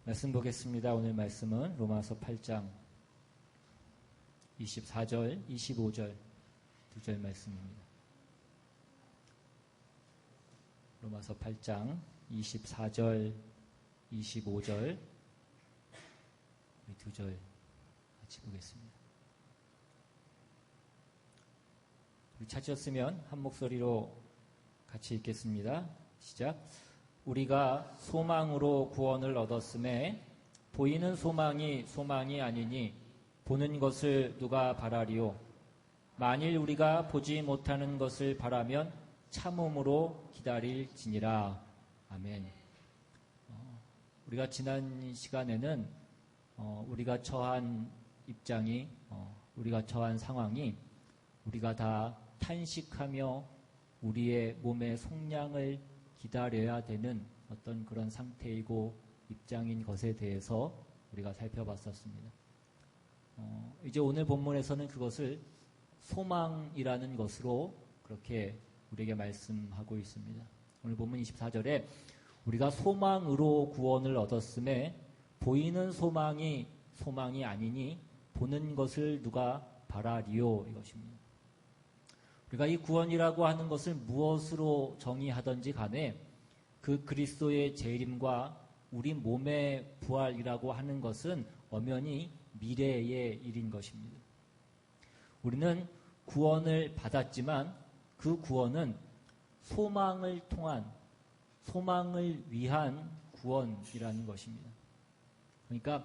말씀 보겠습니다. 오늘 말씀은 로마서 8장 24절, 25절 두 절 말씀입니다. 로마서 8장 24절, 25절 두 절 같이 보겠습니다. 우리 찾으셨으면 한 목소리로 같이 읽겠습니다. 시작. 우리가 소망으로 구원을 얻었음에 보이는 소망이 소망이 아니니 보는 것을 누가 바라리요. 만일 우리가 보지 못하는 것을 바라면 참음으로 기다릴지니라. 아멘. 우리가 지난 시간에는 우리가 처한 입장이 우리가 처한 상황이 우리가 다 탄식하며 우리의 몸의 속량을 기다려야 되는 어떤 그런 상태이고 입장인 것에 대해서 우리가 살펴봤었습니다. 이제 오늘 본문에서는 그것을 소망이라는 것으로 그렇게 우리에게 말씀하고 있습니다. 오늘 본문 24절에 우리가 소망으로 구원을 얻었음에 보이는 소망이 소망이 아니니 보는 것을 누가 바라리요 이것입니다. 우리가 이 구원이라고 하는 것을 무엇으로 정의하든지 간에 그 그리스도의 재림과 우리 몸의 부활이라고 하는 것은 엄연히 미래의 일인 것입니다. 우리는 구원을 받았지만 그 구원은 소망을 통한, 소망을 위한 구원이라는 것입니다. 그러니까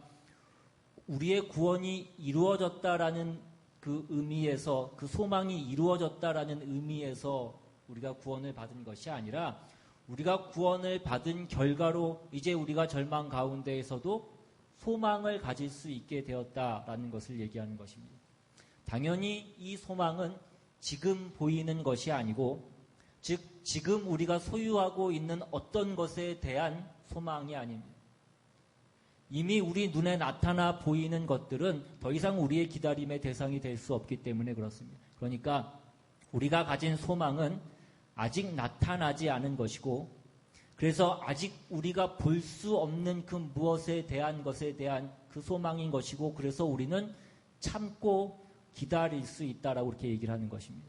우리의 구원이 이루어졌다라는 그 의미에서, 그 소망이 이루어졌다라는 의미에서 우리가 구원을 받은 것이 아니라 우리가 구원을 받은 결과로 이제 우리가 절망 가운데에서도 소망을 가질 수 있게 되었다라는 것을 얘기하는 것입니다. 당연히 이 소망은 지금 보이는 것이 아니고, 즉 지금 우리가 소유하고 있는 어떤 것에 대한 소망이 아닙니다. 이미 우리 눈에 나타나 보이는 것들은 더 이상 우리의 기다림의 대상이 될 수 없기 때문에 그렇습니다. 그러니까 우리가 가진 소망은 아직 나타나지 않은 것이고, 그래서 아직 우리가 볼 수 없는 그 무엇에 대한 것에 대한 그 소망인 것이고, 그래서 우리는 참고 기다릴 수 있다라고 이렇게 얘기를 하는 것입니다.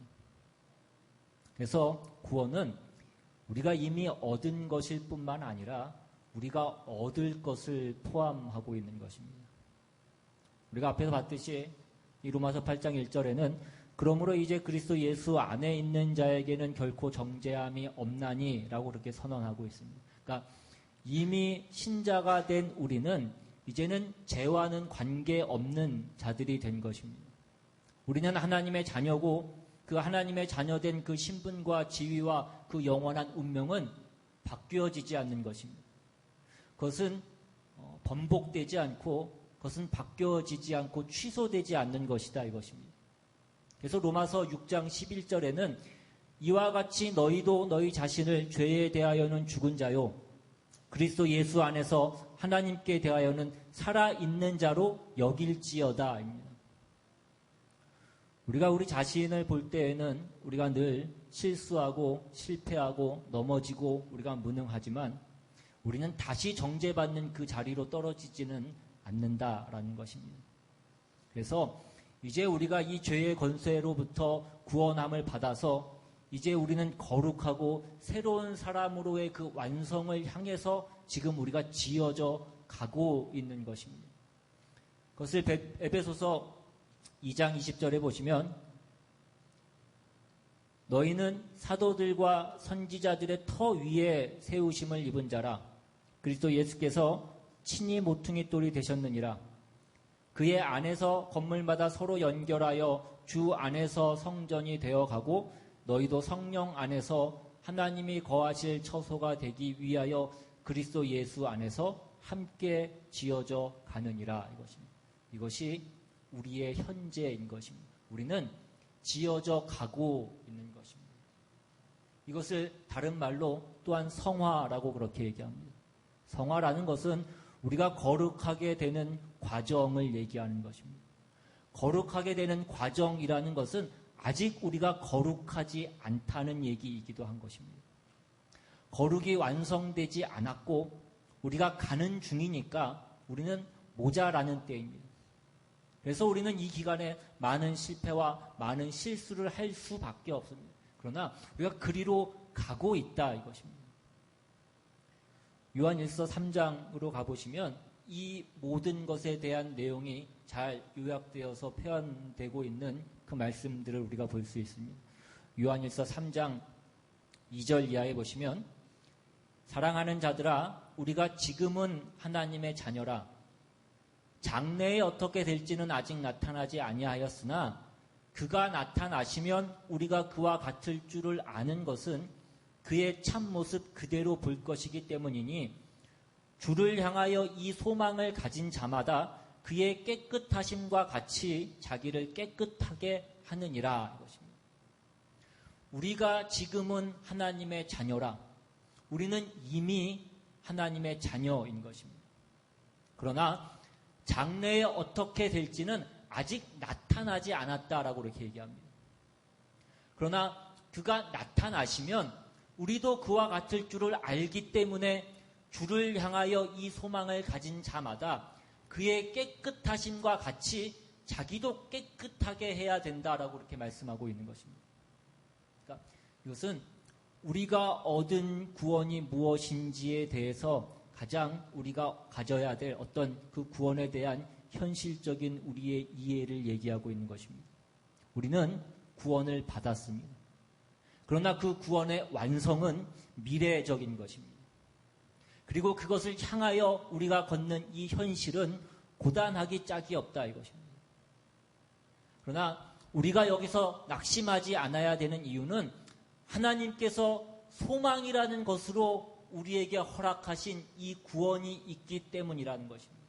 그래서 구원은 우리가 이미 얻은 것일 뿐만 아니라 우리가 얻을 것을 포함하고 있는 것입니다. 우리가 앞에서 봤듯이 이 로마서 8장 1절에는 그러므로 이제 그리스도 예수 안에 있는 자에게는 결코 정죄함이 없나니 라고 그렇게 선언하고 있습니다. 그러니까 이미 신자가 된 우리는 이제는 죄와는 관계없는 자들이 된 것입니다. 우리는 하나님의 자녀고 그 하나님의 자녀된 그 신분과 지위와 그 영원한 운명은 바뀌어지지 않는 것입니다. 그것은 번복되지 않고 그것은 바뀌어지지 않고 취소되지 않는 것이다 이것입니다. 그래서 로마서 6장 11절에는 이와 같이 너희도 너희 자신을 죄에 대하여는 죽은 자요 그리스도 예수 안에서 하나님께 대하여는 살아있는 자로 여길지어다 입니다. 우리가 우리 자신을 볼 때에는 우리가 늘 실수하고 실패하고 넘어지고 우리가 무능하지만 우리는 다시 정죄받는 그 자리로 떨어지지는 않는다라는 것입니다. 그래서 이제 우리가 이 죄의 권세로부터 구원함을 받아서 이제 우리는 거룩하고 새로운 사람으로의 그 완성을 향해서 지금 우리가 지어져 가고 있는 것입니다. 그것을 에베소서 2장 20절에 보시면 너희는 사도들과 선지자들의 터 위에 세우심을 입은 자라 그리스도 예수께서 친히 모퉁이 돌이 되셨느니라. 그의 안에서 건물마다 서로 연결하여 주 안에서 성전이 되어가고 너희도 성령 안에서 하나님이 거하실 처소가 되기 위하여 그리스도 예수 안에서 함께 지어져 가느니라 이것입니다. 이것이 우리의 현재인 것입니다. 우리는 지어져 가고 있는 것입니다. 이것을 다른 말로 또한 성화라고 그렇게 얘기합니다. 성화라는 것은 우리가 거룩하게 되는 과정을 얘기하는 것입니다. 거룩하게 되는 과정이라는 것은 아직 우리가 거룩하지 않다는 얘기이기도 한 것입니다. 거룩이 완성되지 않았고 우리가 가는 중이니까 우리는 모자라는 때입니다. 그래서 우리는 이 기간에 많은 실패와 많은 실수를 할 수밖에 없습니다. 그러나 우리가 그리로 가고 있다 이것입니다. 요한일서 3장으로 가보시면 이 모든 것에 대한 내용이 잘 요약되어서 표현되고 있는 그 말씀들을 우리가 볼 수 있습니다. 요한일서 3장 2절 이하에 보시면 사랑하는 자들아 우리가 지금은 하나님의 자녀라. 장래에 어떻게 될지는 아직 나타나지 아니하였으나 그가 나타나시면 우리가 그와 같을 줄을 아는 것은 그의 참모습 그대로 볼 것이기 때문이니 주를 향하여 이 소망을 가진 자마다 그의 깨끗하심과 같이 자기를 깨끗하게 하느니라. 이것입니다. 우리가 지금은 하나님의 자녀라. 우리는 이미 하나님의 자녀인 것입니다. 그러나 장래에 어떻게 될지는 아직 나타나지 않았다라고 이렇게 얘기합니다. 그러나 그가 나타나시면 우리도 그와 같을 줄을 알기 때문에 주를 향하여 이 소망을 가진 자마다 그의 깨끗하심과 같이 자기도 깨끗하게 해야 된다라고 이렇게 말씀하고 있는 것입니다. 그러니까 이것은 우리가 얻은 구원이 무엇인지에 대해서 가장 우리가 가져야 될 어떤 그 구원에 대한 현실적인 우리의 이해를 얘기하고 있는 것입니다. 우리는 구원을 받았습니다. 그러나 그 구원의 완성은 미래적인 것입니다. 그리고 그것을 향하여 우리가 걷는 이 현실은 고단하기 짝이 없다 이것입니다. 그러나 우리가 여기서 낙심하지 않아야 되는 이유는 하나님께서 소망이라는 것으로 우리에게 허락하신 이 구원이 있기 때문이라는 것입니다.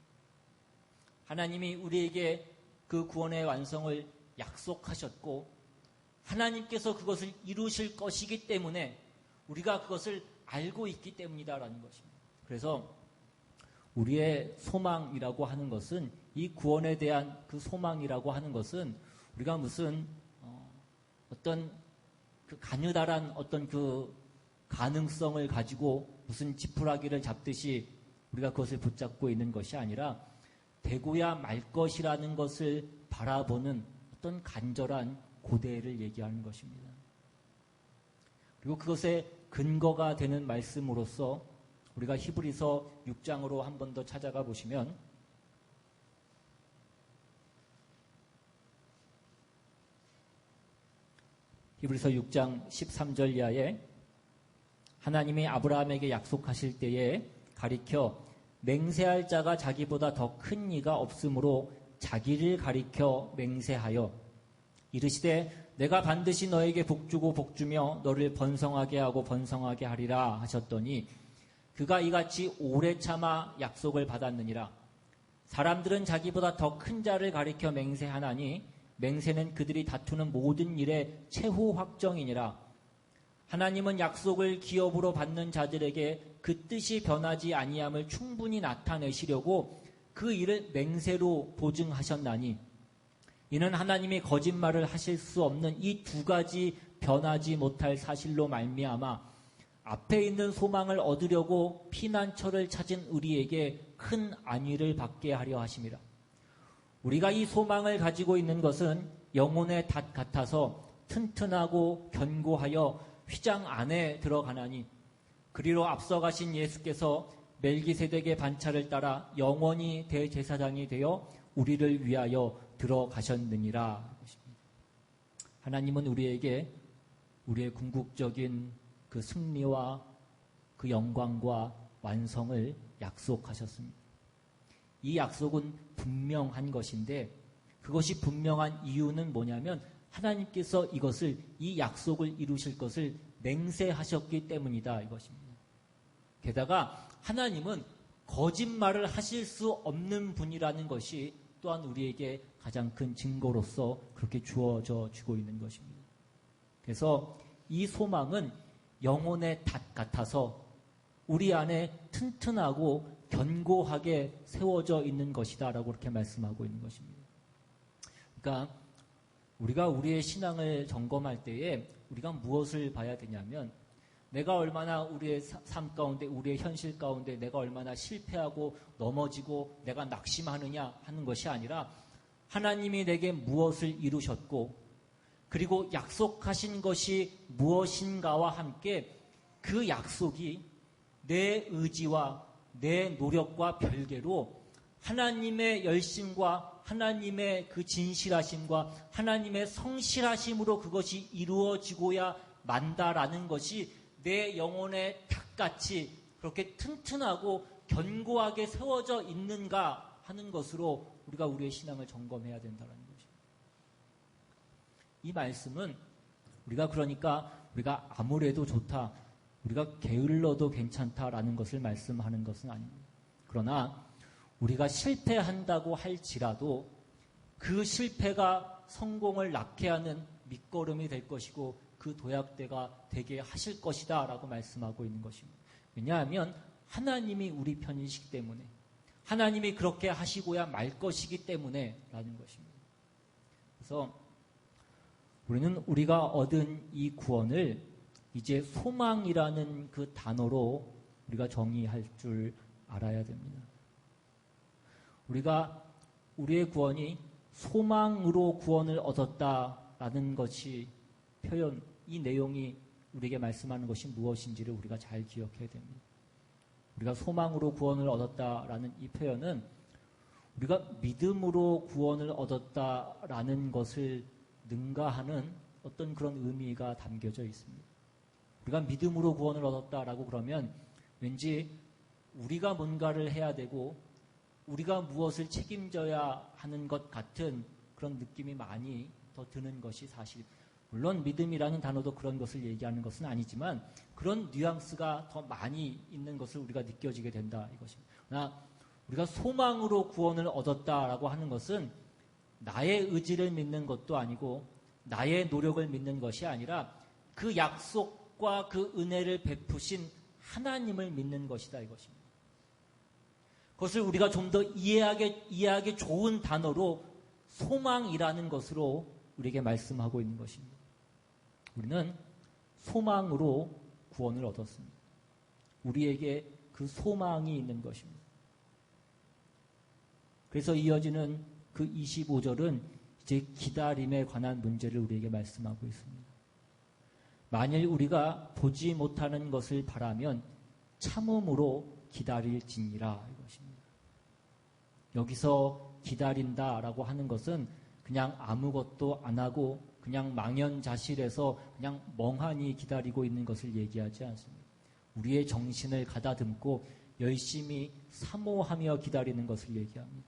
하나님이 우리에게 그 구원의 완성을 약속하셨고 하나님께서 그것을 이루실 것이기 때문에 우리가 그것을 알고 있기 때문이다라는 것입니다. 그래서 우리의 소망이라고 하는 것은 이 구원에 대한 그 소망이라고 하는 것은 우리가 무슨 어떤 그 가느다란 어떤 그 가능성을 가지고 무슨 지푸라기를 잡듯이 우리가 그것을 붙잡고 있는 것이 아니라 되고야 말 것이라는 것을 바라보는 어떤 간절한 고대를 얘기하는 것입니다. 그리고 그것의 근거가 되는 말씀으로서 우리가 히브리서 6장으로 한 번 더 찾아가 보시면 히브리서 6장 13절 이하에 하나님이 아브라함에게 약속하실 때에 가리켜 맹세할 자가 자기보다 더 큰 이가 없으므로 자기를 가리켜 맹세하여 이르시되 내가 반드시 너에게 복주고 복주며 너를 번성하게 하고 번성하게 하리라 하셨더니 그가 이같이 오래 참아 약속을 받았느니라. 사람들은 자기보다 더 큰 자를 가리켜 맹세하나니 맹세는 그들이 다투는 모든 일의 최후 확정이니라. 하나님은 약속을 기업으로 받는 자들에게 그 뜻이 변하지 아니함을 충분히 나타내시려고 그 일을 맹세로 보증하셨나니 이는 하나님이 거짓말을 하실 수 없는 이 두 가지 변하지 못할 사실로 말미암아 앞에 있는 소망을 얻으려고 피난처를 찾은 우리에게 큰 안위를 받게 하려 하심이라. 우리가 이 소망을 가지고 있는 것은 영혼의 닷 같아서 튼튼하고 견고하여 휘장 안에 들어가나니 그리로 앞서가신 예수께서 멜기세덱의 반차를 따라 영원히 대제사장이 되어 우리를 위하여 들어가셨느니라. 하나님은 우리에게 우리의 궁극적인 그 승리와 그 영광과 완성을 약속하셨습니다. 이 약속은 분명한 것인데 그것이 분명한 이유는 뭐냐면 하나님께서 이것을 이 약속을 이루실 것을 맹세하셨기 때문이다 이것입니다. 게다가 하나님은 거짓말을 하실 수 없는 분이라는 것이 또한 우리에게 가장 큰 증거로서 그렇게 주어져 주고 있는 것입니다. 그래서 이 소망은 영혼의 닷 같아서 우리 안에 튼튼하고 견고하게 세워져 있는 것이다라고 그렇게 말씀하고 있는 것입니다. 그러니까 우리가 우리의 신앙을 점검할 때에 우리가 무엇을 봐야 되냐면 내가 얼마나 우리의 삶 가운데, 우리의 현실 가운데 내가 얼마나 실패하고 넘어지고 내가 낙심하느냐 하는 것이 아니라 하나님이 내게 무엇을 이루셨고 그리고 약속하신 것이 무엇인가와 함께 그 약속이 내 의지와 내 노력과 별개로 하나님의 열심과 하나님의 그 진실하심과 하나님의 성실하심으로 그것이 이루어지고야 만다라는 것이 내 영혼의 닭같이 그렇게 튼튼하고 견고하게 세워져 있는가 하는 것으로 우리가 우리의 신앙을 점검해야 된다는 것입니다. 이 말씀은 우리가 그러니까 우리가 아무래도 좋다, 우리가 게을러도 괜찮다라는 것을 말씀하는 것은 아닙니다. 그러나 우리가 실패한다고 할지라도 그 실패가 성공을 낳게 하는 밑거름이 될 것이고 그 도약대가 되게 하실 것이다 라고 말씀하고 있는 것입니다. 왜냐하면 하나님이 우리 편이시기 때문에, 하나님이 그렇게 하시고야 말 것이기 때문에 라는 것입니다. 그래서 우리는 우리가 얻은 이 구원을 이제 소망이라는 그 단어로 우리가 정의할 줄 알아야 됩니다. 우리가 우리의 구원이 소망으로 구원을 얻었다라는 것이 표현, 이 내용이 우리에게 말씀하는 것이 무엇인지를 우리가 잘 기억해야 됩니다. 우리가 소망으로 구원을 얻었다라는 이 표현은 우리가 믿음으로 구원을 얻었다라는 것을 능가하는 어떤 그런 의미가 담겨져 있습니다. 우리가 믿음으로 구원을 얻었다라고 그러면 왠지 우리가 뭔가를 해야 되고 우리가 무엇을 책임져야 하는 것 같은 그런 느낌이 많이 더 드는 것이 사실. 물론 믿음이라는 단어도 그런 것을 얘기하는 것은 아니지만 그런 뉘앙스가 더 많이 있는 것을 우리가 느껴지게 된다 이것입니다. 그러나 우리가 소망으로 구원을 얻었다라고 하는 것은 나의 의지를 믿는 것도 아니고 나의 노력을 믿는 것이 아니라 그 약속과 그 은혜를 베푸신 하나님을 믿는 것이다 이것입니다. 그것을 우리가 좀 더 이해하기 좋은 단어로 소망이라는 것으로 우리에게 말씀하고 있는 것입니다. 우리는 소망으로 구원을 얻었습니다. 우리에게 그 소망이 있는 것입니다. 그래서 이어지는 그 25절은 이제 기다림에 관한 문제를 우리에게 말씀하고 있습니다. 만일 우리가 보지 못하는 것을 바라면 참음으로 기다릴지니라 이것입니다. 여기서 기다린다라고 하는 것은 그냥 아무것도 안 하고 그냥 망연자실해서 그냥 멍하니 기다리고 있는 것을 얘기하지 않습니다. 우리의 정신을 가다듬고 열심히 사모하며 기다리는 것을 얘기합니다.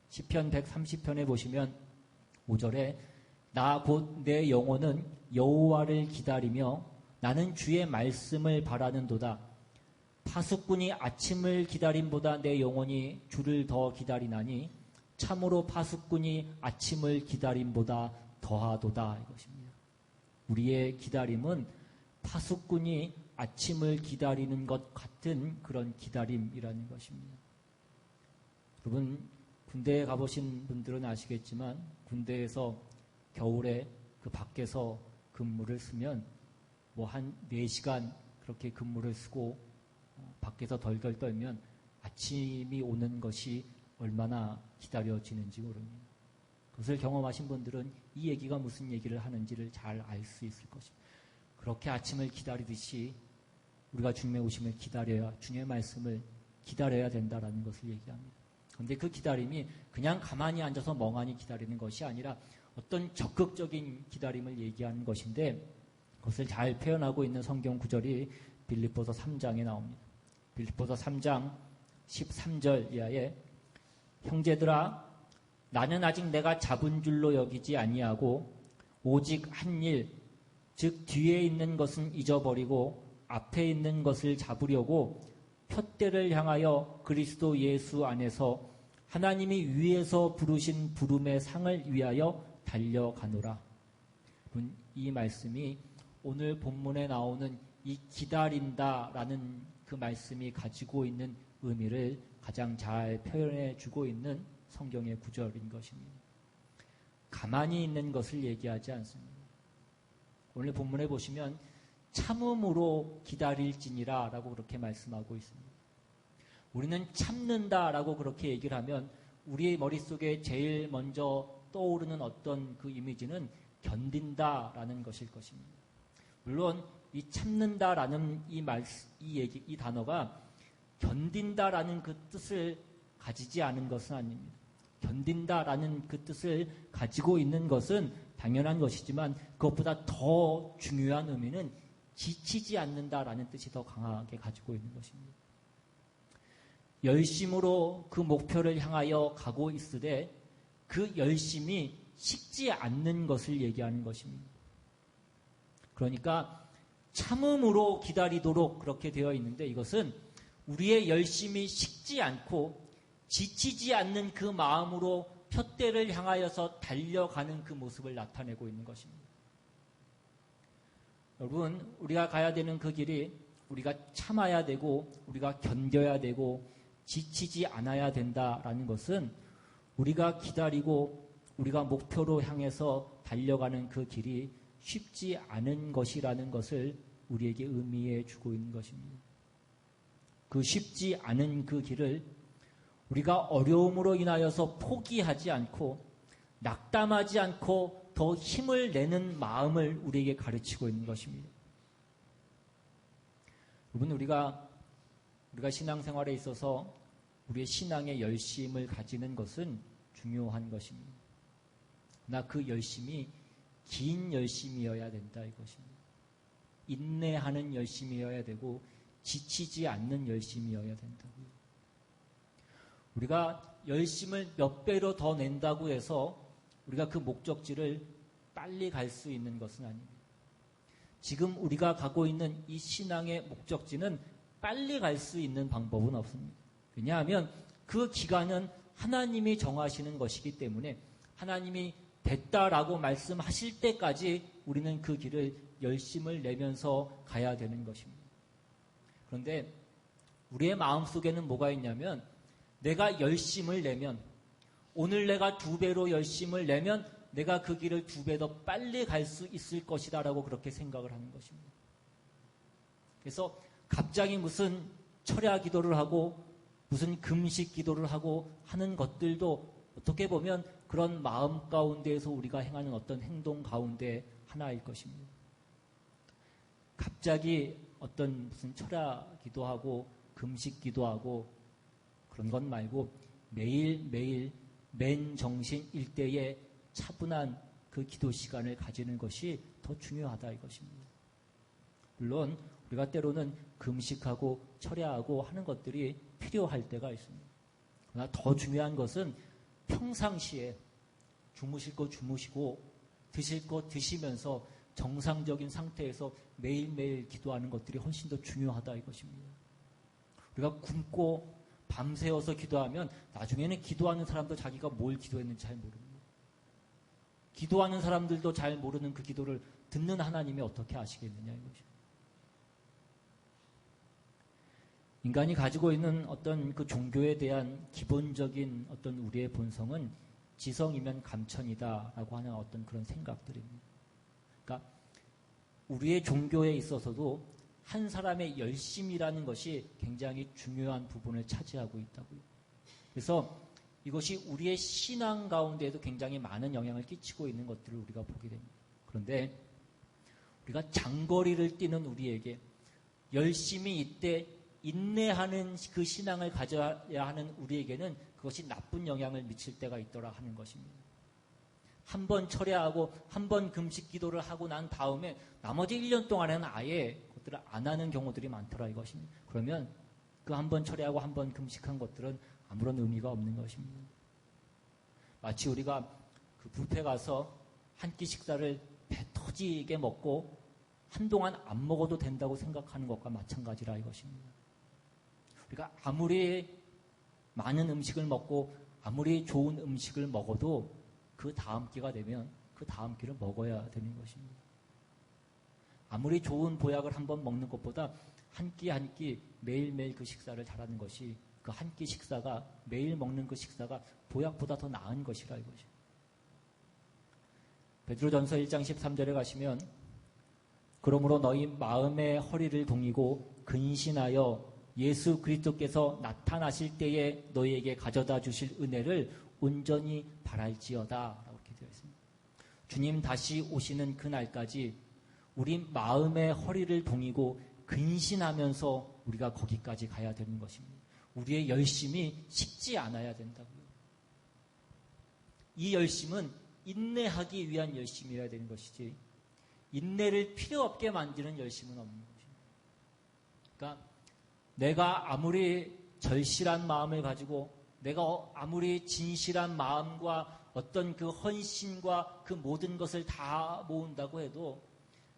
시편 130편에 보시면 5절에 나 곧 내 영혼은 여호와를 기다리며 나는 주의 말씀을 바라는도다. 파수꾼이 아침을 기다림보다 내 영혼이 주를 더 기다리나니 참으로 파수꾼이 아침을 기다림보다 더하도다 이것입니다. 우리의 기다림은 파수꾼이 아침을 기다리는 것 같은 그런 기다림이라는 것입니다. 여러분 군대에 가보신 분들은 아시겠지만 군대에서 겨울에 그 밖에서 근무를 쓰면 뭐 한 4시간 그렇게 근무를 쓰고 밖에서 덜덜 떨면 아침이 오는 것이 얼마나 기다려지는지 모릅니다. 그것을 경험하신 분들은 이 얘기가 무슨 얘기를 하는지를 잘 알 수 있을 것입니다. 그렇게 아침을 기다리듯이 우리가 주님의 오심을 기다려야, 주님의 말씀을 기다려야 된다라는 것을 얘기합니다. 그런데 그 기다림이 그냥 가만히 앉아서 멍하니 기다리는 것이 아니라 어떤 적극적인 기다림을 얘기하는 것인데 그것을 잘 표현하고 있는 성경 구절이 빌립보서 3장에 나옵니다. 빌립보서 3장 13절 이하에 형제들아 나는 아직 내가 잡은 줄로 여기지 아니하고 오직 한 일, 즉 뒤에 있는 것은 잊어버리고 앞에 있는 것을 잡으려고 푯대를 향하여 그리스도 예수 안에서 하나님이 위에서 부르신 부름의 상을 위하여 달려가노라. 이 말씀이 오늘 본문에 나오는 이 기다린다라는 그 말씀이 가지고 있는 의미를 가장 잘 표현해 주고 있는 성경의 구절인 것입니다. 가만히 있는 것을 얘기하지 않습니다. 오늘 본문에 보시면 참음으로 기다릴지니라 라고 그렇게 말씀하고 있습니다. 우리는 참는다라고 그렇게 얘기를 하면 우리의 머릿속에 제일 먼저 떠오르는 어떤 그 이미지는 견딘다라는 것일 것입니다. 물론 이 참는다라는 이 단어가 견딘다라는 그 뜻을 가지지 않은 것은 아닙니다. 견딘다라는 그 뜻을 가지고 있는 것은 당연한 것이지만 그것보다 더 중요한 의미는 지치지 않는다라는 뜻이 더 강하게 가지고 있는 것입니다. 열심으로 그 목표를 향하여 가고 있으되 그 열심이 식지 않는 것을 얘기하는 것입니다. 그러니까 참음으로 기다리도록 그렇게 되어 있는데 이것은 우리의 열심이 식지 않고 지치지 않는 그 마음으로 푯대를 향하여서 달려가는 그 모습을 나타내고 있는 것입니다. 여러분, 우리가 가야 되는 그 길이 우리가 참아야 되고 우리가 견뎌야 되고 지치지 않아야 된다라는 것은 우리가 기다리고 우리가 목표로 향해서 달려가는 그 길이 쉽지 않은 것이라는 것을 우리에게 의미해 주고 있는 것입니다. 그 쉽지 않은 그 길을 우리가 어려움으로 인하여서 포기하지 않고 낙담하지 않고 더 힘을 내는 마음을 우리에게 가르치고 있는 것입니다. 여러분, 우리가 신앙생활에 있어서 우리의 신앙의 열심을 가지는 것은 중요한 것입니다. 그러나 그 열심이 긴 열심이어야 된다 이것입니다. 인내하는 열심이어야 되고 지치지 않는 열심이어야 된다고요. 우리가 열심을 몇 배로 더 낸다고 해서 우리가 그 목적지를 빨리 갈 수 있는 것은 아닙니다. 지금 우리가 가고 있는 이 신앙의 목적지는 빨리 갈 수 있는 방법은 없습니다. 왜냐하면 그 기간은 하나님이 정하시는 것이기 때문에 하나님이 됐다라고 말씀하실 때까지 우리는 그 길을 열심을 내면서 가야 되는 것입니다. 그런데 우리의 마음속에는 뭐가 있냐면 내가 열심을 내면 오늘 내가 2배로 열심을 내면 내가 그 길을 2배 더 빨리 갈 수 있을 것이다 라고 그렇게 생각을 하는 것입니다. 그래서 갑자기 무슨 철야 기도를 하고 무슨 금식 기도를 하고 하는 것들도 어떻게 보면 그런 마음 가운데에서 우리가 행하는 어떤 행동 가운데 하나일 것입니다. 갑자기 어떤 무슨 철야 기도하고 금식 기도하고 그런 것 말고 매일매일 맨정신 일대에 차분한 그 기도 시간을 가지는 것이 더 중요하다 이것입니다. 물론 우리가 때로는 금식하고 철야하고 하는 것들이 필요할 때가 있습니다. 그러나 더 중요한 것은 평상시에 주무실 거 주무시고 드실 거 드시면서 정상적인 상태에서 매일매일 기도하는 것들이 훨씬 더 중요하다 이것입니다. 우리가 굶고 밤새워서 기도하면 나중에는 기도하는 사람도 자기가 뭘 기도했는지 잘 모릅니다. 기도하는 사람들도 잘 모르는 그 기도를 듣는 하나님이 어떻게 아시겠느냐 이것이죠. 인간이 가지고 있는 어떤 그 종교에 대한 기본적인 어떤 우리의 본성은 지성이면 감천이다라고 하는 어떤 그런 생각들입니다. 그러니까 우리의 종교에 있어서도 한 사람의 열심이라는 것이 굉장히 중요한 부분을 차지하고 있다고요. 그래서 이것이 우리의 신앙 가운데에도 굉장히 많은 영향을 끼치고 있는 것들을 우리가 보게 됩니다. 그런데 우리가 장거리를 뛰는 우리에게 열심히 이때 인내하는 그 신앙을 가져야 하는 우리에게는 그것이 나쁜 영향을 미칠 때가 있더라 하는 것입니다. 한 번 철야하고 한 번 금식 기도를 하고 난 다음에 나머지 1년 동안에는 아예 그것들을 안 하는 경우들이 많더라 이것입니다. 그러면 그 한 번 철야하고 한 번 금식한 것들은 아무런 의미가 없는 것입니다. 마치 우리가 그 뷔페 가서 한 끼 식사를 배 터지게 먹고 한동안 안 먹어도 된다고 생각하는 것과 마찬가지라 이것입니다. 우리가 아무리 많은 음식을 먹고 아무리 좋은 음식을 먹어도 그 다음 끼가 되면 그 다음 끼를 먹어야 되는 것입니다. 아무리 좋은 보약을 한번 먹는 것보다 한 끼 한 끼 매일매일 그 식사를 잘하는 것이 그 한 끼 식사가 매일 먹는 그 식사가 보약보다 더 나은 것이라 이것이. 베드로전서 1장 13절에 가시면 그러므로 너희 마음의 허리를 동이고 근신하여 예수 그리스도께서 나타나실 때에 너희에게 가져다 주실 은혜를 온전히 바랄지어다 라고 이렇게 되어 있습니다. 주님 다시 오시는 그날까지 우리 마음의 허리를 동이고 근신하면서 우리가 거기까지 가야 되는 것입니다. 우리의 열심이 식지 않아야 된다고요. 이 열심은 인내하기 위한 열심이어야 되는 것이지 인내를 필요 없게 만드는 열심은 없는 것입니다. 그러니까 내가 아무리 절실한 마음을 가지고 내가 아무리 진실한 마음과 어떤 그 헌신과 그 모든 것을 다 모은다고 해도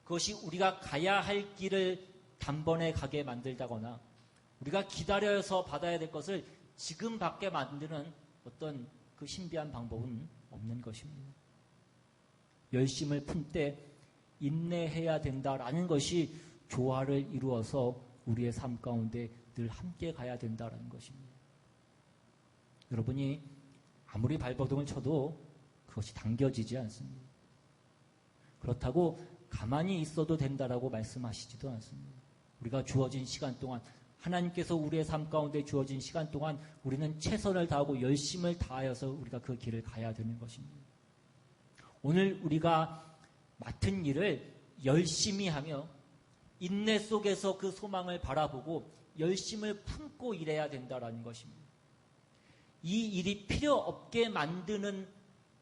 그것이 우리가 가야 할 길을 단번에 가게 만들다거나 우리가 기다려서 받아야 될 것을 지금 받게 만드는 어떤 그 신비한 방법은 없는 것입니다. 열심을 품 때 인내해야 된다라는 것이 조화를 이루어서 우리의 삶 가운데 늘 함께 가야 된다라는 것입니다. 여러분이 아무리 발버둥을 쳐도 그것이 당겨지지 않습니다. 그렇다고 가만히 있어도 된다라고 말씀하시지도 않습니다. 우리가 주어진 시간 동안 하나님께서 우리의 삶 가운데 주어진 시간 동안 우리는 최선을 다하고 열심을 다하여서 우리가 그 길을 가야 되는 것입니다. 오늘 우리가 맡은 일을 열심히 하며 인내 속에서 그 소망을 바라보고 열심을 품고 일해야 된다라는 것입니다. 이 일이 필요 없게 만드는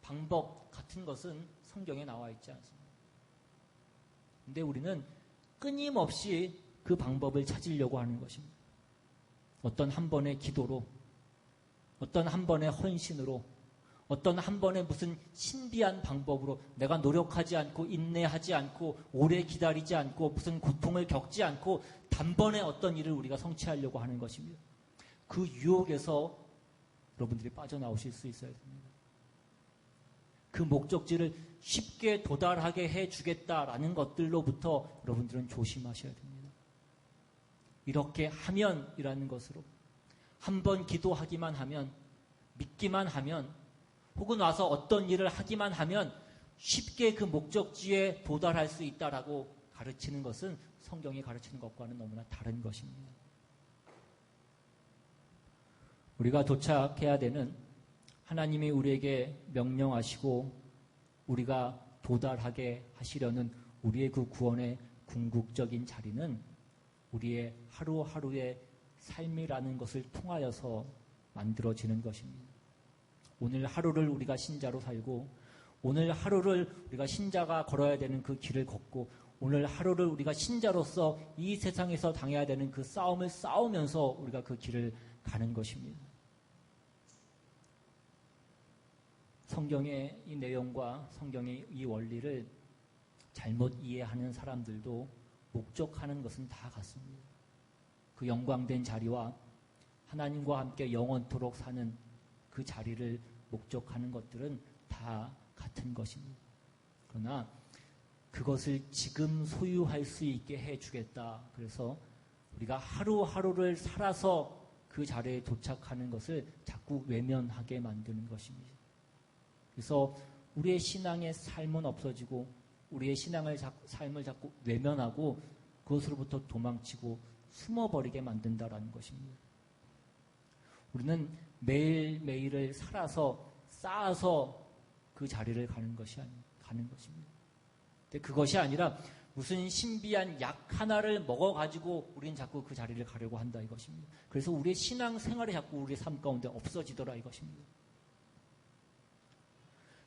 방법 같은 것은 성경에 나와 있지 않습니다. 그런데 우리는 끊임없이 그 방법을 찾으려고 하는 것입니다. 어떤 한 번의 기도로, 어떤 한 번의 헌신으로, 어떤 한 번의 무슨 신비한 방법으로 내가 노력하지 않고 인내하지 않고 오래 기다리지 않고 무슨 고통을 겪지 않고 단번에 어떤 일을 우리가 성취하려고 하는 것입니다. 그 유혹에서 여러분들이 빠져나오실 수 있어야 됩니다. 그 목적지를 쉽게 도달하게 해주겠다라는 것들로부터 여러분들은 조심하셔야 됩니다. 이렇게 하면이라는 것으로 한 번 기도하기만 하면 믿기만 하면 혹은 와서 어떤 일을 하기만 하면 쉽게 그 목적지에 도달할 수 있다라고 가르치는 것은 성경이 가르치는 것과는 너무나 다른 것입니다. 우리가 도착해야 되는 하나님이 우리에게 명령하시고 우리가 도달하게 하시려는 우리의 그 구원의 궁극적인 자리는 우리의 하루하루의 삶이라는 것을 통하여서 만들어지는 것입니다. 오늘 하루를 우리가 신자로 살고 오늘 하루를 우리가 신자가 걸어야 되는 그 길을 걷고 오늘 하루를 우리가 신자로서 이 세상에서 당해야 되는 그 싸움을 싸우면서 우리가 그 길을 가는 것입니다. 성경의 이 내용과 성경의 이 원리를 잘못 이해하는 사람들도 목적하는 것은 다 같습니다. 그 영광된 자리와 하나님과 함께 영원토록 사는 그 자리를 목적하는 것들은 다 같은 것입니다. 그러나 그것을 지금 소유할 수 있게 해주겠다. 그래서 우리가 하루하루를 살아서 그 자리에 도착하는 것을 자꾸 외면하게 만드는 것입니다. 그래서 우리의 신앙의 삶은 없어지고 우리의 삶을 자꾸 외면하고 그것으로부터 도망치고 숨어버리게 만든다라는 것입니다. 우리는 매일매일을 살아서 쌓아서 그 자리를 가는 것입니다. 근데 그것이 아니라 무슨 신비한 약 하나를 먹어가지고 우리는 자꾸 그 자리를 가려고 한다 이것입니다. 그래서 우리의 신앙 생활이 자꾸 우리의 삶 가운데 없어지더라 이것입니다.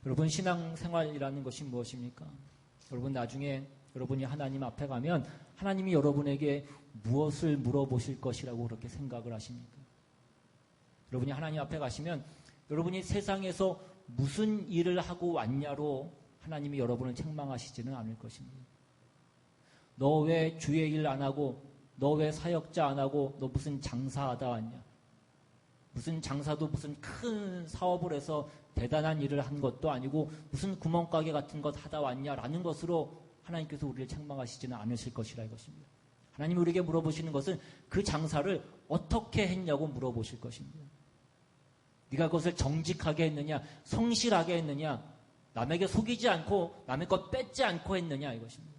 여러분 신앙 생활이라는 것이 무엇입니까? 여러분 나중에 여러분이 하나님 앞에 가면 하나님이 여러분에게 무엇을 물어보실 것이라고 그렇게 생각을 하십니까? 여러분이 하나님 앞에 가시면 여러분이 세상에서 무슨 일을 하고 왔냐로 하나님이 여러분을 책망하시지는 않을 것입니다. 너 왜 주의 일 안 하고 너 왜 사역자 안 하고 너 무슨 장사하다 왔냐? 무슨 장사도 무슨 큰 사업을 해서 대단한 일을 한 것도 아니고 무슨 구멍가게 같은 것 하다 왔냐라는 것으로 하나님께서 우리를 책망하시지는 않으실 것이라 이것입니다. 하나님이 우리에게 물어보시는 것은 그 장사를 어떻게 했냐고 물어보실 것입니다. 네가 그것을 정직하게 했느냐, 성실하게 했느냐, 남에게 속이지 않고 남의 것 뺏지 않고 했느냐 이것입니다.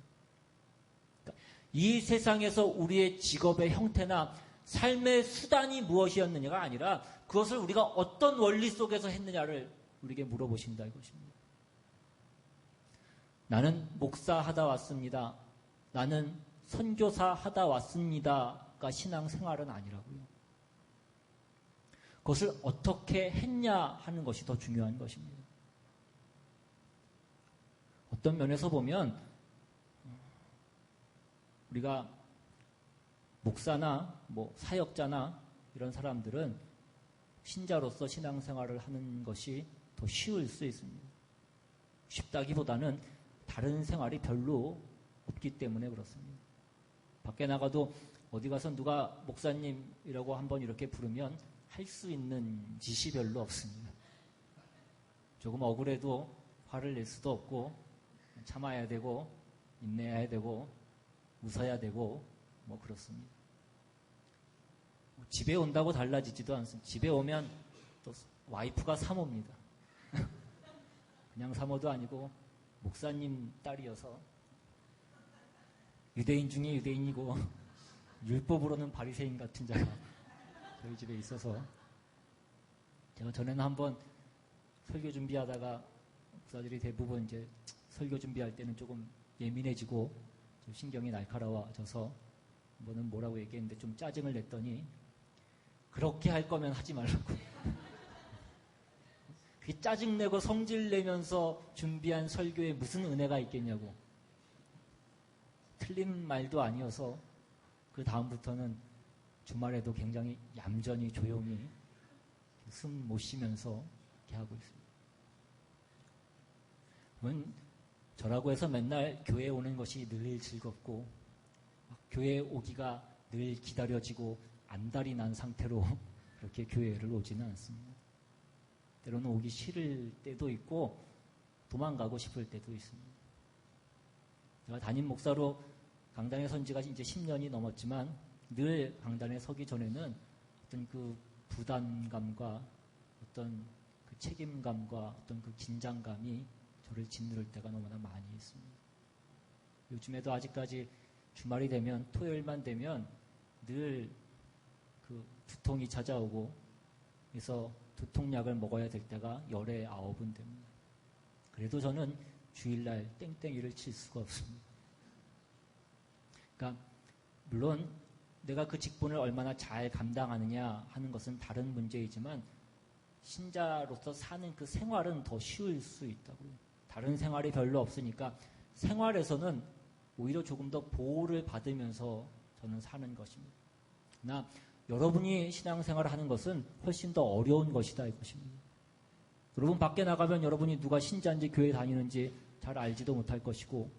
이 세상에서 우리의 직업의 형태나 삶의 수단이 무엇이었느냐가 아니라 그것을 우리가 어떤 원리 속에서 했느냐를 우리에게 물어보신다 이것입니다. 나는 목사하다 왔습니다. 나는 선교사 하다 왔습니다가 신앙생활은 아니라고요. 그것을 어떻게 했냐 하는 것이 더 중요한 것입니다. 어떤 면에서 보면 우리가 목사나 사역자나 이런 사람들은 신자로서 신앙생활을 하는 것이 더 쉬울 수 있습니다. 쉽다기보다는 다른 생활이 별로 없기 때문에 그렇습니다. 밖에 나가도 어디 가서 누가 목사님이라고 한번 이렇게 부르면 할 수 있는 짓이 별로 없습니다. 조금 억울해도 화를 낼 수도 없고 참아야 되고 인내해야 되고 웃어야 되고 그렇습니다. 집에 온다고 달라지지도 않습니다. 집에 오면 또 와이프가 사모입니다. 그냥 사모도 아니고 목사님 딸이어서 유대인 중에 유대인이고 율법으로는 바리새인 같은 자가 저희 집에 있어서 제가 전에는 한번 설교 준비하다가 목사들이 대부분 이제 설교 준비할 때는 조금 예민해지고 좀 신경이 날카로워져서 한번은 뭐라고 얘기했는데 좀 짜증을 냈더니 그렇게 할 거면 하지 말라고. 그게 짜증내고 성질내면서 준비한 설교에 무슨 은혜가 있겠냐고. 틀린 말도 아니어서 그 다음부터는 주말에도 굉장히 얌전히 조용히 숨 못 쉬면서 이렇게 하고 있습니다. 그러면 저라고 해서 맨날 교회에 오는 것이 늘 즐겁고 교회에 오기가 늘 기다려지고 안달이 난 상태로 그렇게 교회를 오지는 않습니다. 때로는 오기 싫을 때도 있고 도망가고 싶을 때도 있습니다. 제가 담임 목사로 강단에 선 지가 이제 10년이 넘었지만 늘 강단에 서기 전에는 어떤 그 부담감과 어떤 그 책임감과 어떤 그 긴장감이 저를 짓누를 때가 너무나 많이 있습니다. 요즘에도 아직까지 주말이 되면 토요일만 되면 늘 그 두통이 찾아오고 그래서 두통약을 먹어야 될 때가 열에 9은 됩니다. 그래도 저는 주일날 땡땡이를 칠 수가 없습니다. 그러니까 물론 내가 그 직분을 얼마나 잘 감당하느냐 하는 것은 다른 문제이지만 신자로서 사는 그 생활은 더 쉬울 수 있다고요. 다른 생활이 별로 없으니까 생활에서는 오히려 조금 더 보호를 받으면서 저는 사는 것입니다. 그러나 여러분이 신앙생활을 하는 것은 훨씬 더 어려운 것이다 이것입니다. 여러분 밖에 나가면 여러분이 누가 신자인지 교회 다니는지 잘 알지도 못할 것이고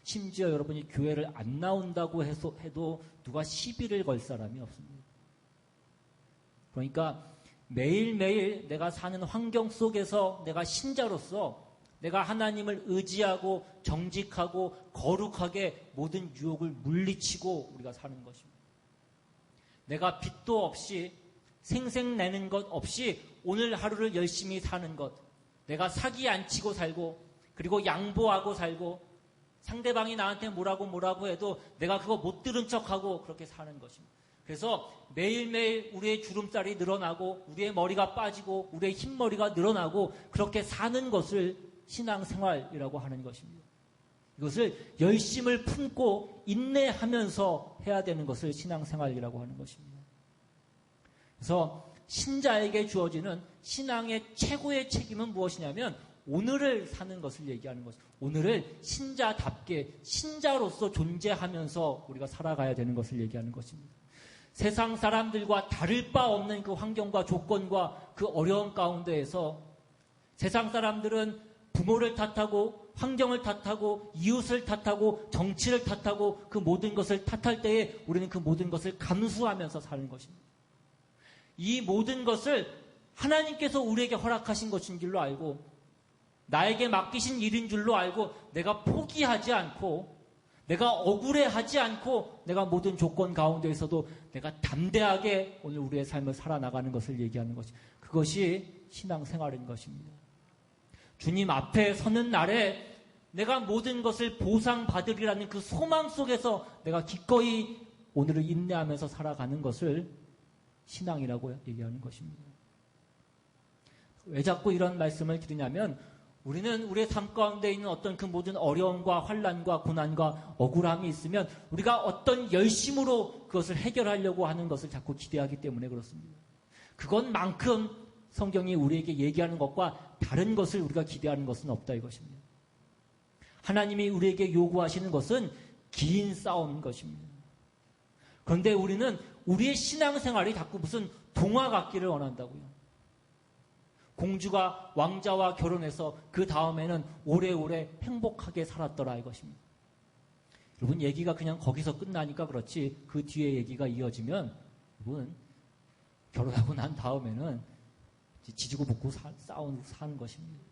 심지어 여러분이 교회를 안 나온다고 해도 누가 시비를 걸 사람이 없습니다. 그러니까 매일매일 내가 사는 환경 속에서 내가 신자로서 내가 하나님을 의지하고 정직하고 거룩하게 모든 유혹을 물리치고 우리가 사는 것입니다. 내가 빚도 없이 생색내는 것 없이 오늘 하루를 열심히 사는 것. 내가 사기 안 치고 살고 그리고 양보하고 살고 상대방이 나한테 뭐라고 해도 내가 그거 못 들은 척하고 그렇게 사는 것입니다. 그래서 매일매일 우리의 주름살이 늘어나고 우리의 머리가 빠지고 우리의 흰머리가 늘어나고 그렇게 사는 것을 신앙생활이라고 하는 것입니다. 이것을 열심을 품고 인내하면서 해야 되는 것을 신앙생활이라고 하는 것입니다. 그래서 신자에게 주어지는 신앙의 최고의 책임은 무엇이냐면 오늘을 사는 것을 얘기하는 것입니다. 오늘을 신자답게 신자로서 존재하면서 우리가 살아가야 되는 것을 얘기하는 것입니다. 세상 사람들과 다를 바 없는 그 환경과 조건과 그 어려운 가운데에서 세상 사람들은 부모를 탓하고 환경을 탓하고 이웃을 탓하고 정치를 탓하고 그 모든 것을 탓할 때에 우리는 그 모든 것을 감수하면서 사는 것입니다. 이 모든 것을 하나님께서 우리에게 허락하신 것인 줄로 알고 나에게 맡기신 일인 줄로 알고 내가 포기하지 않고 내가 억울해하지 않고 내가 모든 조건 가운데에서도 내가 담대하게 오늘 우리의 삶을 살아나가는 것을 얘기하는 것입니다. 그것이 신앙생활인 것입니다. 주님 앞에 서는 날에 내가 모든 것을 보상받으리라는 그 소망 속에서 내가 기꺼이 오늘을 인내하면서 살아가는 것을 신앙이라고 얘기하는 것입니다. 왜 자꾸 이런 말씀을 드리냐면 우리는 우리의 삶 가운데 있는 어떤 그 모든 어려움과 환난과 고난과 억울함이 있으면 우리가 어떤 열심으로 그것을 해결하려고 하는 것을 자꾸 기대하기 때문에 그렇습니다. 그것만큼 성경이 우리에게 얘기하는 것과 다른 것을 우리가 기대하는 것은 없다 이것입니다. 하나님이 우리에게 요구하시는 것은 긴 싸움인 것입니다. 그런데 우리는 우리의 신앙생활이 자꾸 무슨 동화 같기를 원한다고요. 공주가 왕자와 결혼해서 그 다음에는 오래오래 행복하게 살았더라 이것입니다. 여러분 얘기가 그냥 거기서 끝나니까 그렇지 그 뒤에 얘기가 이어지면 여러분 결혼하고 난 다음에는 지지고 볶고 싸우고 사는 것입니다.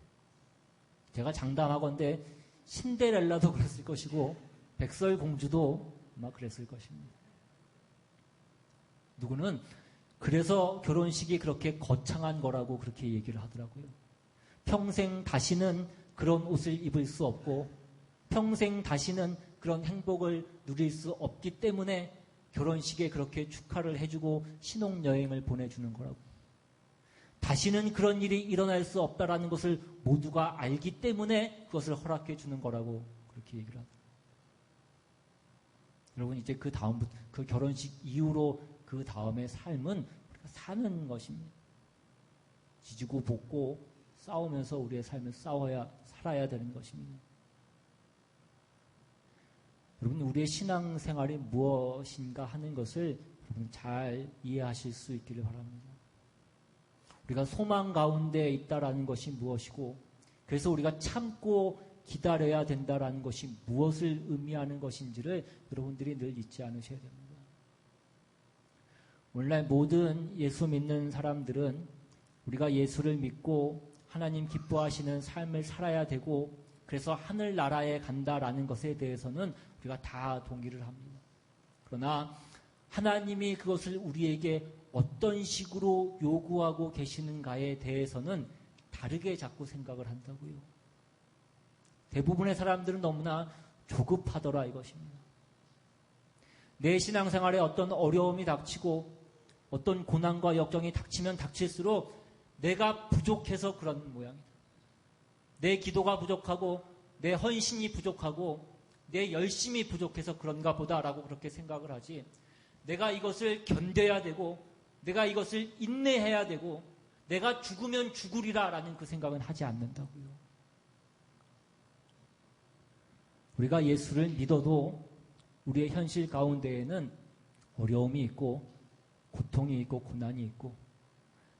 제가 장담하건대 신데렐라도 그랬을 것이고 백설공주도 아마 그랬을 것입니다. 누구는 그래서 결혼식이 그렇게 거창한 거라고 그렇게 얘기를 하더라고요. 평생 다시는 그런 옷을 입을 수 없고 평생 다시는 그런 행복을 누릴 수 없기 때문에 결혼식에 그렇게 축하를 해주고 신혼여행을 보내주는 거라고. 다시는 그런 일이 일어날 수 없다라는 것을 모두가 알기 때문에 그것을 허락해 주는 거라고 그렇게 얘기를 하더라고요. 여러분 이제 그 다음부터 그 결혼식 이후로 그 다음의 삶은 우리가 사는 것입니다. 지지고 볶고 싸우면서 우리의 삶을 살아야 되는 것입니다. 여러분 우리의 신앙생활이 무엇인가 하는 것을 여러분 잘 이해하실 수 있기를 바랍니다. 우리가 소망 가운데 있다라는 것이 무엇이고 그래서 우리가 참고 기다려야 된다라는 것이 무엇을 의미하는 것인지를 여러분들이 늘 잊지 않으셔야 됩니다. 오늘날 모든 예수 믿는 사람들은 우리가 예수를 믿고 하나님 기뻐하시는 삶을 살아야 되고 그래서 하늘나라에 간다라는 것에 대해서는 우리가 다 동의를 합니다. 그러나 하나님이 그것을 우리에게 어떤 식으로 요구하고 계시는가에 대해서는 다르게 자꾸 생각을 한다고요. 대부분의 사람들은 너무나 조급하더라 이것입니다. 내 신앙생활에 어떤 어려움이 닥치고 어떤 고난과 역경이 닥치면 닥칠수록 내가 부족해서 그런 모양이다. 내 기도가 부족하고 내 헌신이 부족하고 내 열심이 부족해서 그런가 보다라고 그렇게 생각을 하지 내가 이것을 견뎌야 되고 내가 이것을 인내해야 되고 내가 죽으면 죽으리라라는 그 생각은 하지 않는다고요. 우리가 예수를 믿어도 우리의 현실 가운데에는 어려움이 있고 고통이 있고 고난이 있고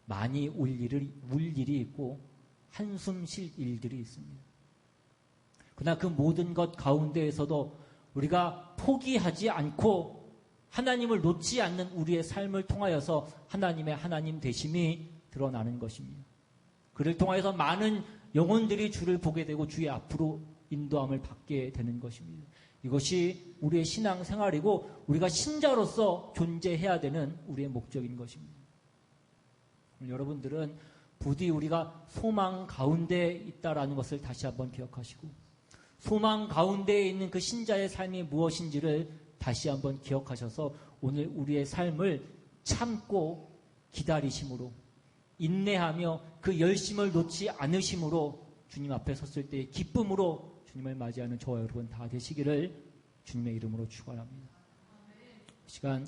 많이 울 일이 있고 한숨 쉴 일들이 있습니다. 그러나 그 모든 것 가운데에서도 우리가 포기하지 않고 하나님을 놓지 않는 우리의 삶을 통하여서 하나님의 하나님 되심이 드러나는 것입니다. 그를 통하여서 많은 영혼들이 주를 보게 되고 주의 앞으로 인도함을 받게 되는 것입니다. 이것이 우리의 신앙생활이고 우리가 신자로서 존재해야 되는 우리의 목적인 것입니다. 여러분들은 부디 우리가 소망 가운데 있다라는 것을 다시 한번 기억하시고 소망 가운데에 있는 그 신자의 삶이 무엇인지를 다시 한번 기억하셔서 오늘 우리의 삶을 참고 기다리심으로 인내하며 그 열심을 놓지 않으심으로 주님 앞에 섰을 때의 기쁨으로 주님을 맞이하는 저와 여러분 다 되시기를 주님의 이름으로 축원합니다. 시간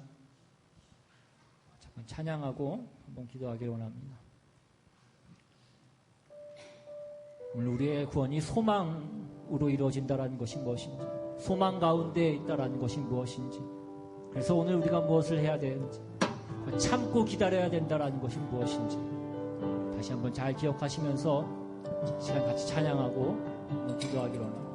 잠깐 찬양하고 한번 기도하기를 원합니다. 오늘 우리의 구원이 소망으로 이루어진다라는 것이 무엇인지 소망 가운데 있다라는 것이 무엇인지 그래서 오늘 우리가 무엇을 해야 되는지 참고 기다려야 된다라는 것이 무엇인지 다시 한번 잘 기억하시면서 시간 같이 찬양하고 기도하기로 합니다.